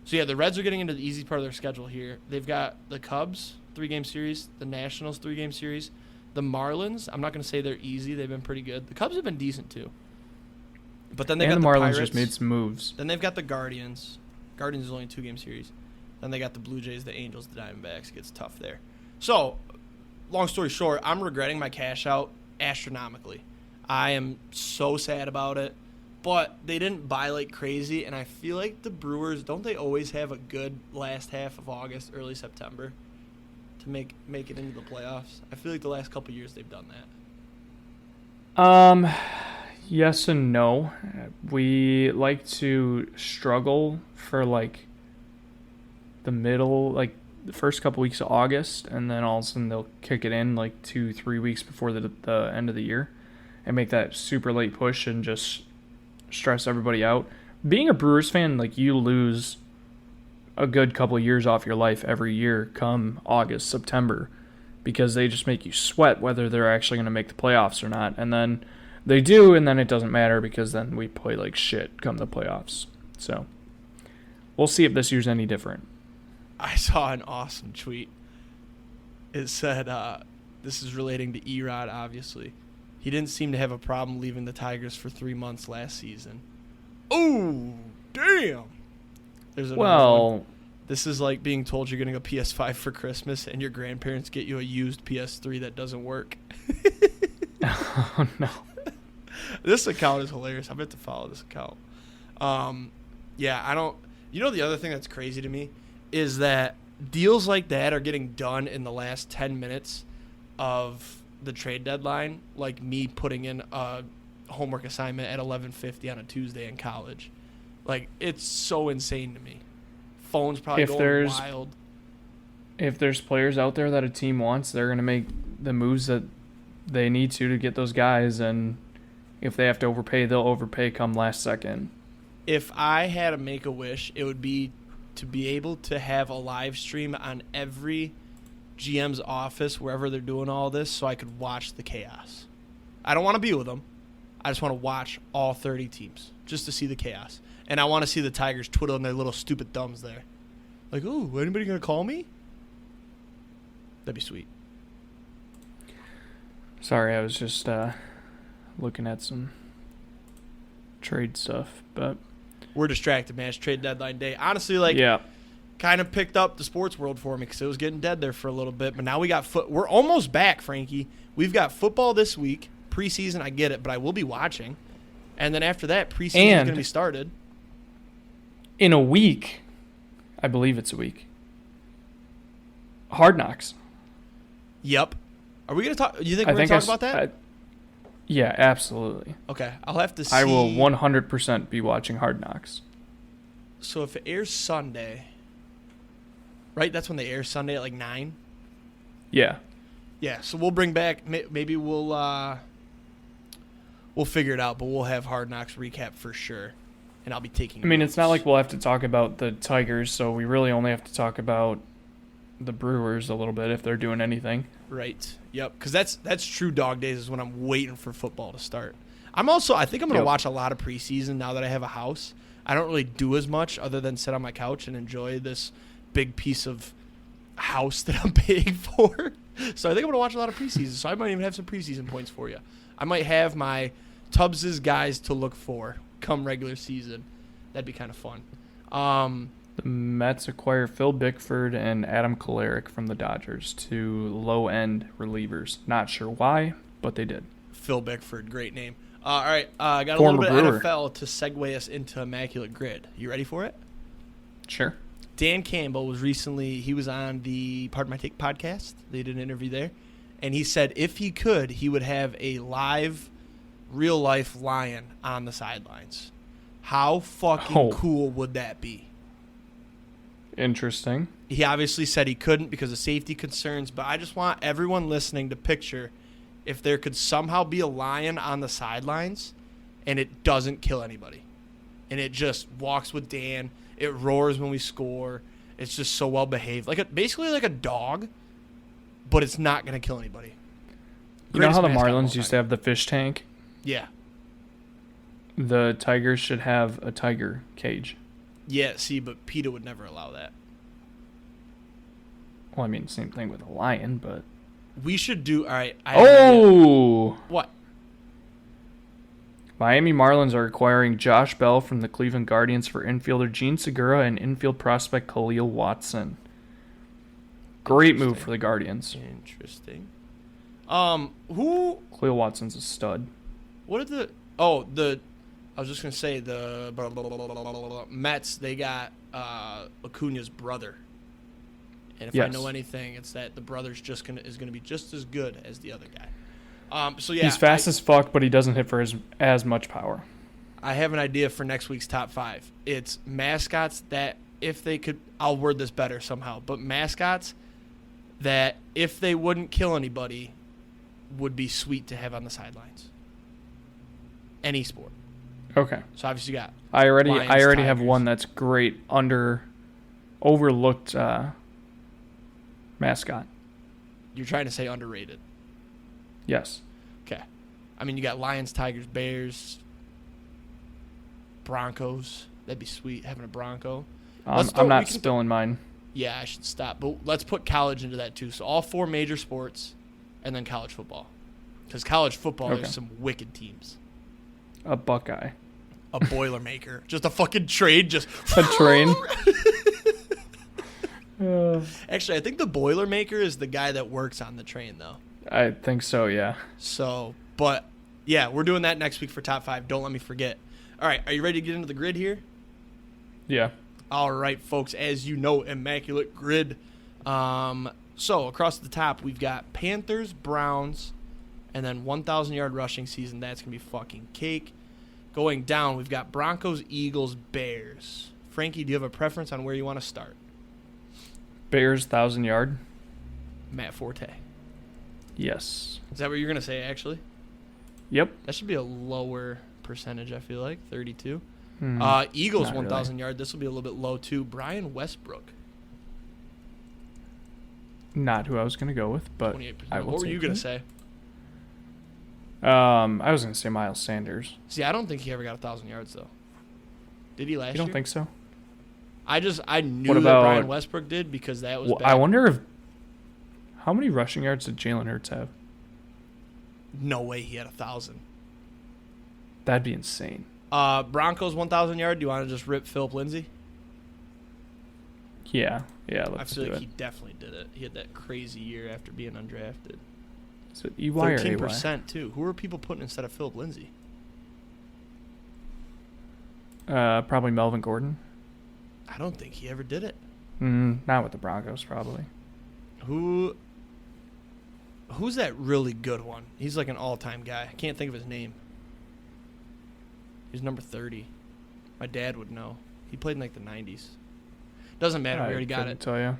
So, yeah, the Reds are getting into the easy part of their schedule here. They've got the Cubs, 3-game series. The Nationals, 3-game series. The Marlins, I'm not going to say they're easy. They've been pretty good. The Cubs have been decent, too. But then they got the Marlins Pirates. just made some moves. Then they've got the Guardians. Guardians is only a 2-game series. Then they got the Blue Jays, the Angels, the Diamondbacks. It gets tough there. So, long story short, I'm regretting my cash out astronomically. I am so sad about it. But they didn't buy like crazy, and I feel like the Brewers, don't they always have a good last half of August, early September to make it into the playoffs? I feel like the last couple of years they've done that. Yes and no. We like to struggle for like the middle, like the first couple weeks of August, and then all of a sudden they'll kick it in like 2-3 weeks before the end of the year and make that super late push and just stress everybody out. Being a Brewers fan, like, you lose a good couple of years off your life every year come August, September, because they just make you sweat whether they're actually going to make the playoffs or not. And then they do, and then it doesn't matter because then we play like shit come the playoffs. So we'll see if this year's any different. I saw an awesome tweet. It said, this is relating to Erod, obviously. He didn't seem to have a problem leaving the Tigers for 3 months last season. Oh, damn. There's another one. This is like being told you're getting a PS5 for Christmas and your grandparents get you a used PS3 that doesn't work. Oh, no. This account is hilarious. I meant to follow this account. Yeah, I don't... You know the other thing that's crazy to me is that deals like that are getting done in the last 10 minutes of the trade deadline, like me putting in a homework assignment at 11:50 on a Tuesday in college. Like, it's so insane to me. Phone's probably going wild. If there's players out there that a team wants, they're going to make the moves that they need to get those guys, and if they have to overpay, they'll overpay come last second. If I had to make a wish, it would be to be able to have a live stream on every GM's office, wherever they're doing all this, so I could watch the chaos. I don't want to be with them. I just want to watch all 30 teams just to see the chaos. And I want to see the Tigers twiddling their little stupid thumbs there. Like, ooh, anybody going to call me? That'd be sweet. Sorry, I was just looking at some trade stuff, but... We're distracted, man. It's trade deadline day. Honestly, like... Yeah. Kind of picked up the sports world for me because it was getting dead there for a little bit. But now we got we're almost back, Frankie. We've got football this week. Preseason, I get it, but I will be watching. And then after that, preseason is going to be started. In a week, I believe it's a week, Hard Knocks. Yep. Are we going to talk? You think we're going to talk about that? Yeah, absolutely. Okay. I'll have to see. I will 100% be watching Hard Knocks. So if it airs Sunday, right? That's when they air Sunday at like 9? Yeah. Yeah, so we'll bring back, maybe we'll figure it out, but we'll have Hard Knocks recap for sure, and I'll be taking I mean, notes. it's not like we'll have to talk about the Tigers, so we really only have to talk about the Brewers a little bit if they're doing anything. Right. Yep, because that's true dog days is when I'm waiting for football to start. I think I'm going to watch a lot of preseason now that I have a house. I don't really do as much other than sit on my couch and enjoy this big piece of house that I'm paying for. So I think I'm going to watch a lot of preseason. So I might even have some preseason points for you. I might have my Tubbs' guys to look for come regular season. That'd be kind of fun. The Mets acquire Phil Bickford and Adam Kolarek from the Dodgers, two low-end relievers. Not sure why, but they did. Phil Bickford, great name. All right, I got Former a little bit Brewer. of NFL to segue us into Immaculate Grid. You ready for it? Sure. Dan Campbell he was on the Pardon My Take podcast. They did an interview there. And he said if he could, he would have a live, real-life lion on the sidelines. How fucking cool would that be? Interesting. He obviously said he couldn't because of safety concerns, but I just want everyone listening to picture if there could somehow be a lion on the sidelines and it doesn't kill anybody. And it just walks with Dan. It roars when we score. It's just so well behaved. Basically like a dog, but it's not going to kill anybody. You know how the Marlins used to have the fish tank? Yeah. The Tigers should have a tiger cage. Yeah, see, but PETA would never allow that. Well, I mean, same thing with a lion, but... We should do... All right. What? Miami Marlins are acquiring Josh Bell from the Cleveland Guardians for infielder Gene Segura and infield prospect Khalil Watson. Great move for the Guardians. Interesting. Who... Khalil Watson's a stud. What did the... I was just going to say the Mets, they got Acuna's brother. And if I know anything, it's that the brother's is going to be just as good as the other guy. So yeah, he's fast as fuck, but he doesn't hit for as much power. I have an idea for next week's top 5. It's mascots that if they could, I'll word this better somehow, but mascots that if they wouldn't kill anybody would be sweet to have on the sidelines. Any sport. Okay. So obviously you got I already Lions, have Tigers. one that's great overlooked mascot. You're trying to say underrated. Yes. Okay. I mean, you got Lions, Tigers, Bears, Broncos. That'd be sweet, having a Bronco. I'm not spilling mine. Yeah, I should stop. But let's put college into that, too. So all 4 major sports and then college football. Because college football, there's some wicked teams. A Buckeye. A Boilermaker. Just a fucking train. Just a train. Actually, I think the Boilermaker is the guy that works on the train, though. I think so, yeah. So, but, yeah, we're doing that next week for top 5. Don't let me forget. All right, are you ready to get into the grid here? Yeah. All right, folks, as you know, Immaculate Grid. So, across the top, we've got Panthers, Browns, and then 1,000-yard rushing season. That's going to be fucking cake. Going down, we've got Broncos, Eagles, Bears. Frankie, do you have a preference on where you want to start? Bears, 1,000-yard. Matt Forte. Yes. Is that what you're going to say, actually? Yep. That should be a lower percentage, I feel like, 32. Eagles, 1,000 yard. This will be a little bit low, too. Brian Westbrook. Not who I was going to go with, but 28%. I will What were you going to say? say? I was going to say Miles Sanders. See, I don't think he ever got 1,000 yards, though. Did he last year? You don't think so? I knew that Brian Westbrook did because that was bad. I wonder how many rushing yards did Jalen Hurts have? No way he had 1,000. That'd be insane. Broncos 1,000 yard. Do you want to just rip Philip Lindsay? Yeah, let's I feel do like it. he definitely did it. He had that crazy year after being undrafted. Is it EY or AY? 13% too. Who are people putting instead of Philip Lindsay? Probably Melvin Gordon. I don't think he ever did it. Not with the Broncos, probably. Who's that really good one? He's like an all-time guy. I can't think of his name. He's number 30. My dad would know. He played in like the 90s. Doesn't matter. We already got it. Tell you.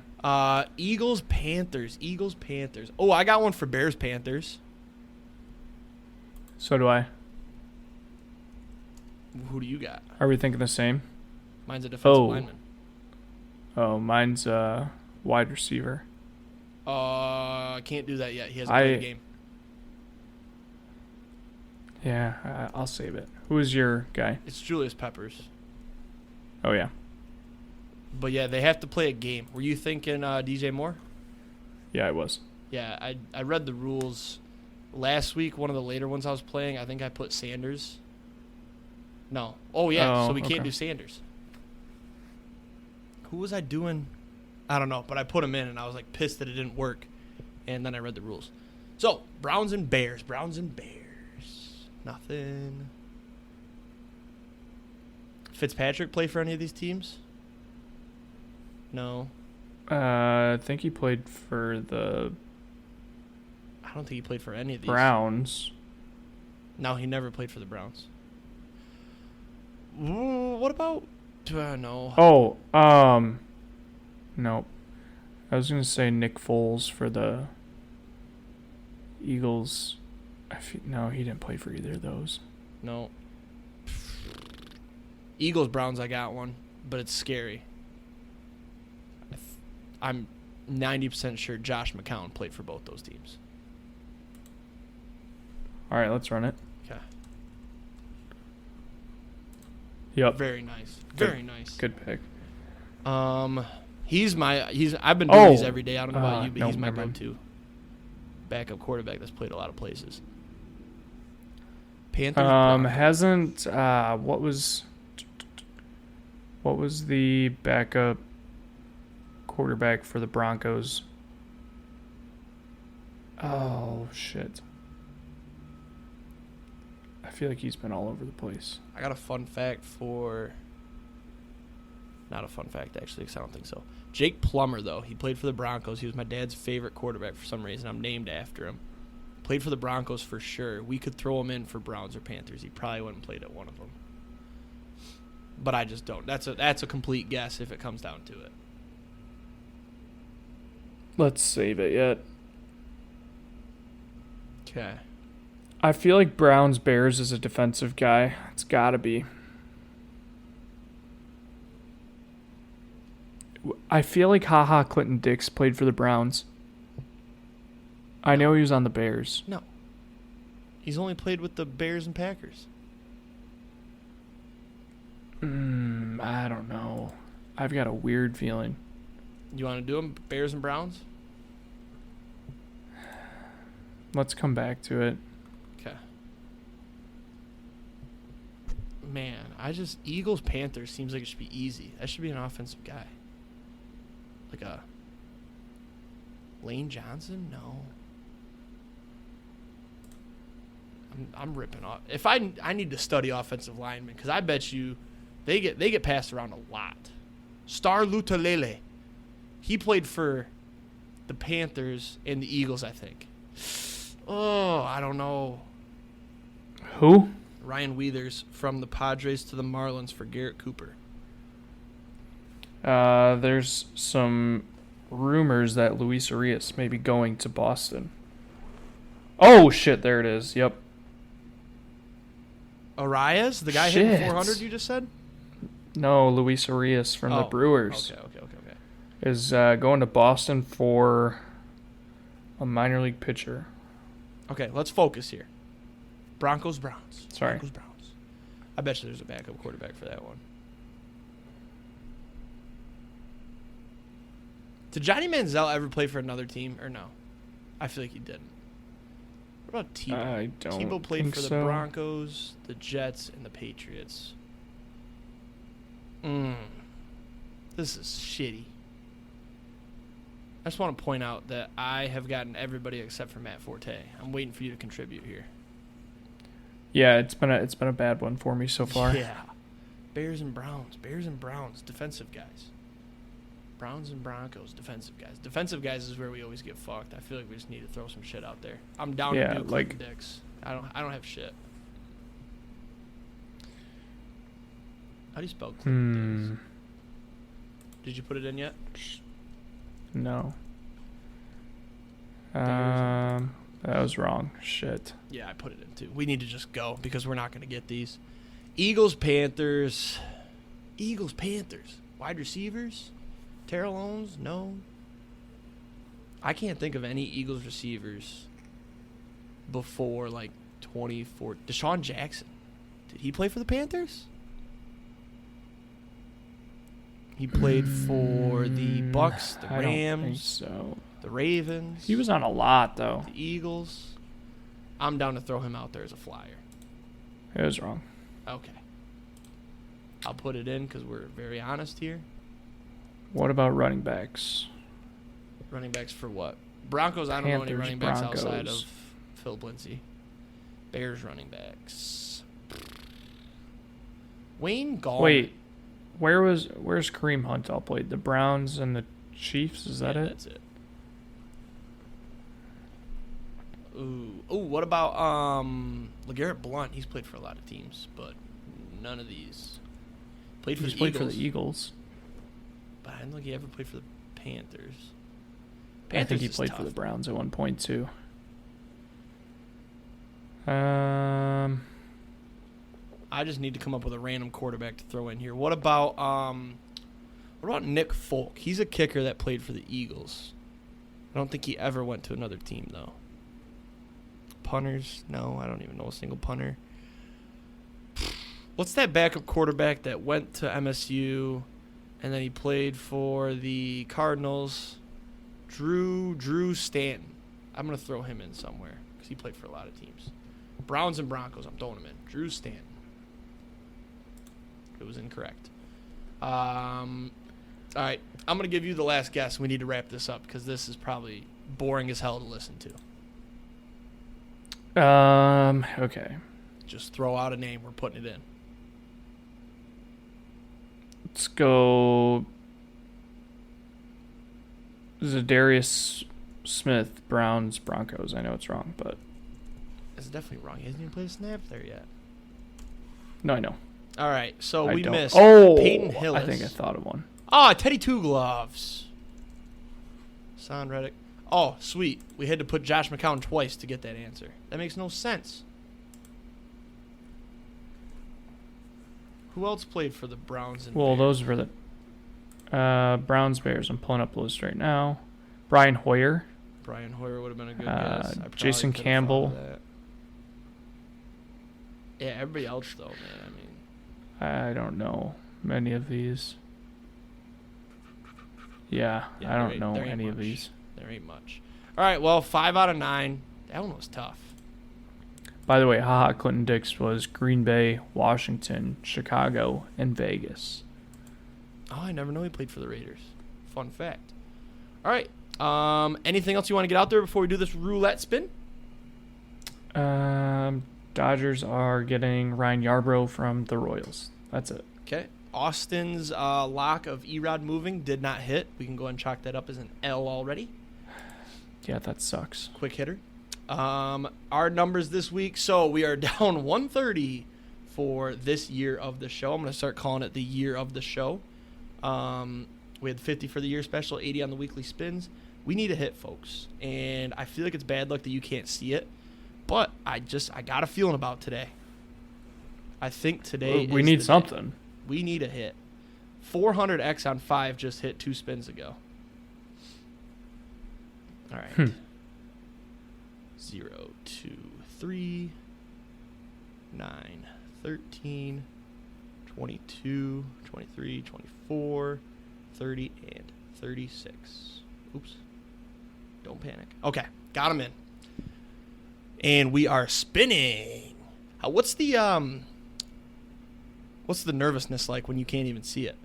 Eagles, Panthers. Eagles, Panthers. Oh, I got one for Bears, Panthers. So do I. Who do you got? Are we thinking the same? Mine's a defensive lineman. Oh, mine's wide receiver. I can't do that yet. He hasn't played a game. Yeah, I'll save it. Who is your guy? It's Julius Peppers. Oh, yeah. But, yeah, they have to play a game. Were you thinking DJ Moore? Yeah, I was. Yeah, I read the rules last week. One of the later ones I was playing, I think I put Sanders. No. Oh, yeah, so we can't do Sanders. Who was I doing? I don't know, but I put him in, and I was, like, pissed that it didn't work. And then I read the rules. So, Browns and Bears. Browns and Bears. Nothing. Fitzpatrick play for any of these teams? No. I think he played for the I don't think he played for any of these. Browns. No, he never played for the Browns. What about... no. Oh, nope. I was going to say Nick Foles for the Eagles. No, he didn't play for either of those. No. Eagles, Browns, I got one, but it's scary. I'm 90% sure Josh McCown played for both those teams. All right, let's run it. Okay. Yep. Very nice. Good. Very nice. Good pick. I've been doing these every day. I don't know about you, but he's my go-to backup quarterback that's played a lot of places. Panthers. Hasn't what was the backup quarterback for the Broncos? Oh shit. I feel like he's been all over the place. I got a fun fact for... Not a fun fact, actually, because I don't think so. Jake Plummer, though. He played for the Broncos. He was my dad's favorite quarterback for some reason. I'm named after him. Played for the Broncos for sure. We could throw him in for Browns or Panthers. He probably wouldn't played at one of them. But I just don't. That's a complete guess if it comes down to it. Let's save it yet. Okay. I feel like Browns Bears is a defensive guy. It's got to be. I feel like Clinton Dix played for the Browns. I know he was on the Bears. No. He's only played with the Bears and Packers. I don't know. I've got a weird feeling. You want to do them, Bears and Browns? Let's come back to it. Okay. Man, Eagles Panthers seems like it should be easy. That should be an offensive guy. Like a Lane Johnson? No. I'm ripping off. If I need to study offensive linemen, because I bet you they get passed around a lot. Star Lutalele. He played for the Panthers and the Eagles, I think. Oh, I don't know. Who? Ryan Weathers from the Padres to the Marlins for Garrett Cooper. There's some rumors that Luis Arias may be going to Boston. Oh, shit, there it is. Yep. Arias? The guy hitting 400 you just said? No, Luis Arias from the Brewers. Okay. Is going to Boston for a minor league pitcher. Okay, let's focus here. Broncos, Browns. Sorry. Broncos, Browns. I bet you there's a backup quarterback for that one. Did Johnny Manziel ever play for another team or no? I feel like he didn't. What about Tebow? I don't Tebow played think for the so. Broncos, the Jets, and the Patriots. This is shitty. I just want to point out that I have gotten everybody except for Matt Forte. I'm waiting for you to contribute here. Yeah, it's been a bad one for me so far. Yeah. Bears and Browns. Bears and Browns, defensive guys. Browns and Broncos, defensive guys. Defensive guys is where we always get fucked. I feel like we just need to throw some shit out there. I'm down to do Clinton Dix. I don't have shit. How do you spell Clinton Dix? Did you put it in yet? No. That was wrong. Shit. Yeah, I put it in too. We need to just go because we're not going to get these. Eagles, Panthers. Eagles, Panthers. Wide receivers? Terrell Owens? No. I can't think of any Eagles receivers before like 24. Deshaun Jackson. Did he play for the Panthers? He played for the Bucks, the Rams, I don't think so. The Ravens. He was on a lot, though. The Eagles. I'm down to throw him out there as a flyer. It was wrong. Okay. I'll put it in because we're very honest here. What about running backs? Running backs for what? Broncos, I don't know any running backs outside of Philip Lindsay. Bears running backs. Wayne Gallman. Wait. Where's Kareem Hunt all played? The Browns and the Chiefs? Is that it? That's it. Ooh, what about LeGarrette Blount? He's played for a lot of teams, but none of these. He's played for the Eagles. But I don't think he ever played for the Panthers. I think he played for the Browns at one point too. I just need to come up with a random quarterback to throw in here. What about Nick Folk? He's a kicker that played for the Eagles. I don't think he ever went to another team though. Punters? No, I don't even know a single punter. What's that backup quarterback that went to MSU and then he played for the Cardinals? Drew Stanton. I'm going to throw him in somewhere because he played for a lot of teams. Browns and Broncos, I'm throwing him in. Drew Stanton. It was incorrect. All right, I'm going to give you the last guess. We need to wrap this up because this is probably boring as hell to listen to. Okay. Just throw out a name. We're putting it in. Let's go Zadarius Smith, Browns, Broncos. I know it's wrong, but... It's definitely wrong. He hasn't even played a snap there yet. No, I know. All right, so we missed Peyton Hillis. I think I thought of one. Teddy Two Gloves. Son Reddick. Oh, sweet. We had to put Josh McCown twice to get that answer. That makes no sense. Who else played for the Browns and Bears? Those were the Browns, Bears. I'm pulling up the list right now. Brian Hoyer. Brian Hoyer would have been a good guess. Jason Campbell. Yeah, everybody else, though, man. I mean, I don't know many of these. Yeah, I don't know any of these. There ain't much. All right, well, 5 out of 9. That one was tough. By the way, Clinton Dix was Green Bay, Washington, Chicago, and Vegas. Oh, I never knew he played for the Raiders. Fun fact. All right. Anything else you want to get out there before we do this roulette spin? Dodgers are getting Ryan Yarbrough from the Royals. That's it. Okay. Austin's lock of Erod moving did not hit. We can go ahead and chalk that up as an L already. Yeah, that sucks. Quick hitter. Our numbers this week. So we are down 130 for this year of the show. I'm going to start calling it the year of the show. We had 50 for the year special, 80 on the weekly spins. We need a hit, folks. And I feel like it's bad luck that you can't see it. But I got a feeling about today. I think today we need something. We need a hit. 400X on 5 just hit 2 spins ago. All right. 0, 2, 3, 9, 13, 22, 23, 24, 30, and 36. Oops. Don't panic. Okay. Got him in. And we are spinning. What's the nervousness like when you can't even see it?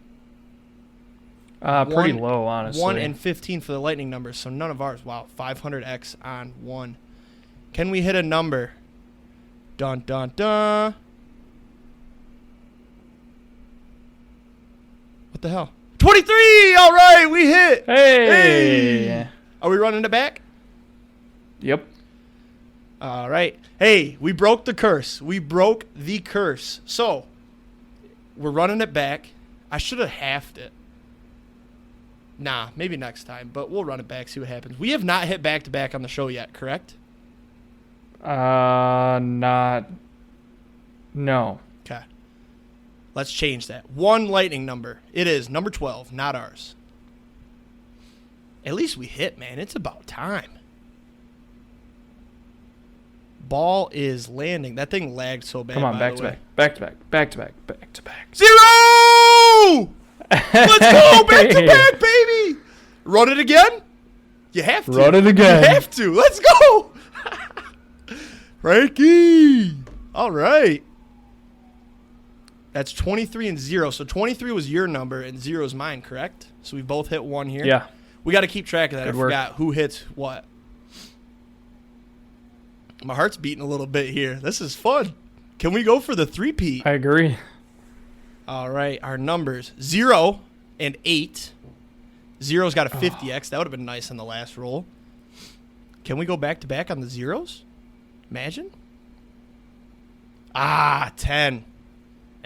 Pretty low, honestly. 1 and 15 for the Lightning numbers, so none of ours. Wow, 500X on 1. Can we hit a number? Dun, dun, dun. the hell? 23! All right, we hit. Hey. Are we running it back? Yep. All right. Hey, we broke the curse. We broke the curse. So, we're running it back. I should have halved it. Nah, maybe next time, but we'll run it back, see what happens. We have not hit back-to-back on the show yet, correct? Not. No. Okay. Let's change that. One lightning number. It is number 12, not ours. At least we hit, man. It's about time. Ball is landing. That thing lagged so bad. Come on, back to back. Back to back. Back to back. Back to back. 0! Let's go! Back to back, baby! Run it again? You have to. Run it again. You have to. Let's go! Frankie! All right. That's 23 and 0. So 23 was your number and 0 is mine, correct? So we both hit 1 here. Yeah. We got to keep track of that. Good I work. forgot who hits what. My heart's beating a little bit here. This is fun. Can we go for the three-peat? I agree. All right, our numbers 0 and 8. 0's got a 50x. That would have been nice in the last roll. Can we go back to back on the zeros? Imagine. 10.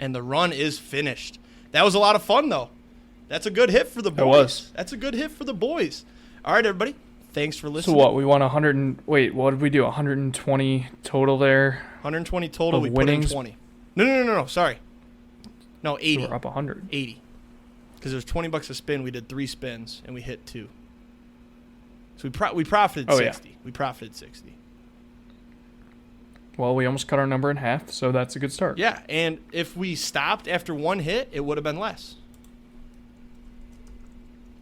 And the run is finished. That was a lot of fun, though. That's a good hit for the boys. It was. That's a good hit for the boys. All right, everybody. Thanks for listening. So what? We won 100 and... Wait, what did we do? 120 total there? 120 total. Of We winnings? put in 20. No. Sorry. No, 80. So we're up 100. 80. Because it was $20 a spin. We did 3 spins, and we hit 2. So we profited 60. Yeah. We profited 60. Well, we almost cut our number in half, so that's a good start. Yeah, and if we stopped after 1 hit, it would have been less.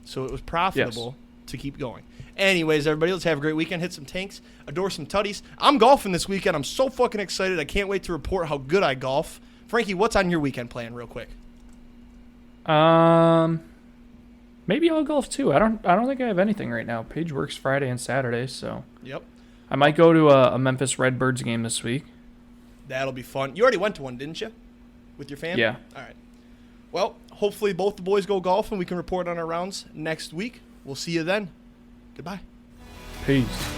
So it was profitable to keep going. Anyways, everybody, let's have a great weekend. Hit some tanks, adore some tutties. I'm golfing this weekend. I'm so fucking excited. I can't wait to report how good I golf. Frankie, what's on your weekend plan, real quick? Maybe I'll golf too. I don't think I have anything right now. Paige works Friday and Saturday, so Yep. I might go to a Memphis Redbirds game this week. That'll be fun. You already went to one, didn't you? With your family? Yeah. All right. Well, hopefully both the boys go golf and we can report on our rounds next week. We'll see you then. Goodbye. Peace.